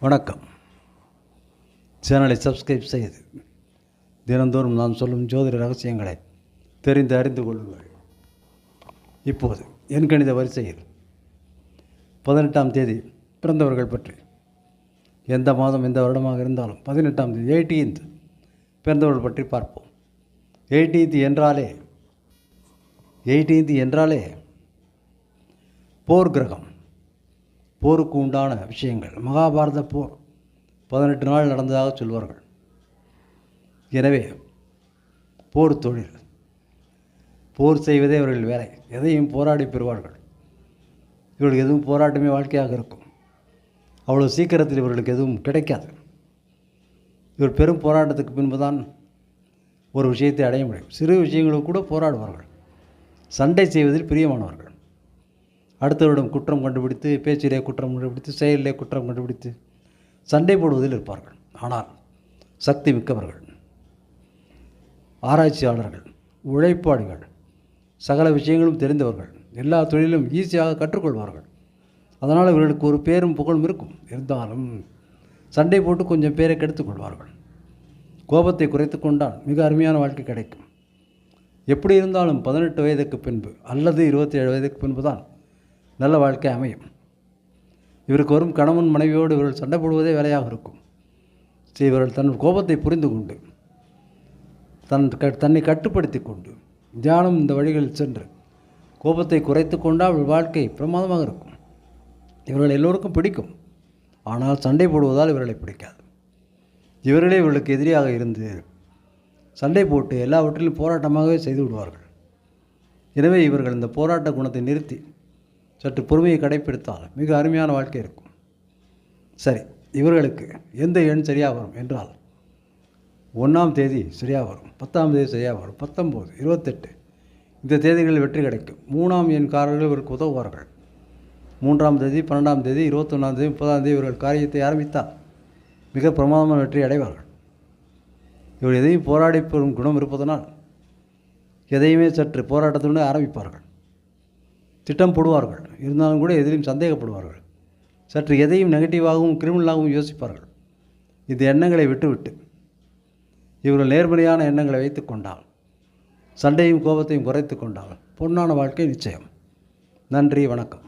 வணக்கம். சேனலை சப்ஸ்கிரைப் செய்து தினந்தோறும் நான் சொல்லும் ஜோதிட ரகசியங்களை அறிந்து கொள்ளுங்கள். இப்போது எண்கணித வரிசையில் 18ஆம் தேதி பிறந்தவர்கள் பற்றி, எந்த மாதம் எந்த வருடமாக இருந்தாலும் 18ஆம் தேதி 18th பிறந்தவர்கள் பற்றி பார்ப்போம். 18th என்றாலே போர் கிரகம், போருக்கு உண்டான விஷயங்கள். மகாபாரத போர் 18 நாள் நடந்ததாக சொல்வார்கள். எனவே போர் தொழில், போர் செய்வதே அவர்கள் வேலை. எதையும் போராடி பெறுவார்கள். இவர்களுக்கு எதுவும் போராட்டமே வாழ்க்கையாக இருக்கும். அவ்வளோ சீக்கிரத்தில் இவர்களுக்கு எதுவும் கிடைக்காது. இவர் பெரும் போராட்டத்துக்கு பின்புதான் ஒரு விஷயத்தை அடைய முடியும். சிறு விஷயங்களுக்கு கூட போராடுவார்கள். சண்டை செய்வதில் பிரியமானவர்கள். அடுத்தவரிடம் குற்றம் கண்டுபிடித்து, பேச்சிலே குற்றம் கண்டுபிடித்து, செயலிலே குற்றம் கண்டுபிடித்து சண்டை போடுவதில் இருப்பார்கள். ஆனால் சக்தி மிக்கவர்கள், ஆராய்ச்சியாளர்கள், உழைப்பாளிகள், சகல விஷயங்களும் தெரிந்தவர்கள், எல்லா தொழிலும் ஈஸியாக கற்றுக்கொள்வார்கள். அதனால் இவர்களுக்கு ஒரு பேரும் புகழும் இருக்கும். இருந்தாலும் சண்டை போட்டு கொஞ்சம் பேரை கெடுத்துக்கொள்வார்கள். கோபத்தை குறைத்து கொண்டால் மிக அருமையான வாழ்க்கை கிடைக்கும். எப்படி இருந்தாலும் 18 வயதுக்கு பின்பு அல்லது 27 வயதுக்கு பின்பு தான் நல்ல வாழ்க்கை அமையும். இவருக்கு வரும் கணவன் மனைவியோடு இவர்கள் சண்டை போடுவதே வேலையாக இருக்கும். இவர்கள் தன் கோபத்தை புரிந்து கொண்டு தன்னை கட்டுப்படுத்தி கொண்டு தியானம் இந்த வழிகளில் சென்று கோபத்தை குறைத்து கொண்டால் வாழ்க்கை பிரமாதமாக இருக்கும். இவர்கள் எல்லோருக்கும் பிடிக்கும். ஆனால் சண்டை போடுவதால் இவர்களை பிடிக்காது. இவர்களே இவர்களுக்கு எதிரியாக இருந்து சண்டை போட்டு எல்லாவற்றிலும் போராட்டமாகவே செய்து விடுவார்கள். எனவே இவர்கள் இந்த போராட்ட குணத்தை நிறுத்தி சற்று பொறுமையை கடைப்பிடித்தால் மிக அருமையான வாழ்க்கை இருக்கும். சரி, இவர்களுக்கு எந்த எண் சரியாக வரும் என்றால் 1ஆம் தேதி சரியாக வரும், 10ஆம் தேதி சரியாக வரும், 19, 28 இந்த தேதிகளில் வெற்றி கிடைக்கும். 3ஆம் எண்காரர்கள் இவருக்கு உதவுவார்கள். 3ஆம் தேதி, 12ஆம் தேதி, 21ஆம் தேதி, 30ஆம் தேதி இவர்கள் காரியத்தை ஆரம்பித்தால் மிக பிரமாதமான வெற்றி அடைவார்கள். இவர் எதையும் போராடி பெறும் குணம் இருப்பதனால் எதையுமே சற்று போராட்டத்துடன் ஆரம்பிப்பார்கள். திட்டம் போடுவார்கள். இருந்தாலும் கூட எதிலையும் சந்தேகப்படுவார்கள். சற்று எதையும் நெகட்டிவாகவும் கிரிமினலாகவும் யோசிப்பார்கள். இந்த எண்ணங்களை விட்டுவிட்டு இவர்கள் நேர்மறையான எண்ணங்களை வைத்து கொண்டால், சண்டையும் கோபத்தையும் குறைத்து கொண்டால் பொன்னான வாழ்க்கை நிச்சயம். நன்றி, வணக்கம்.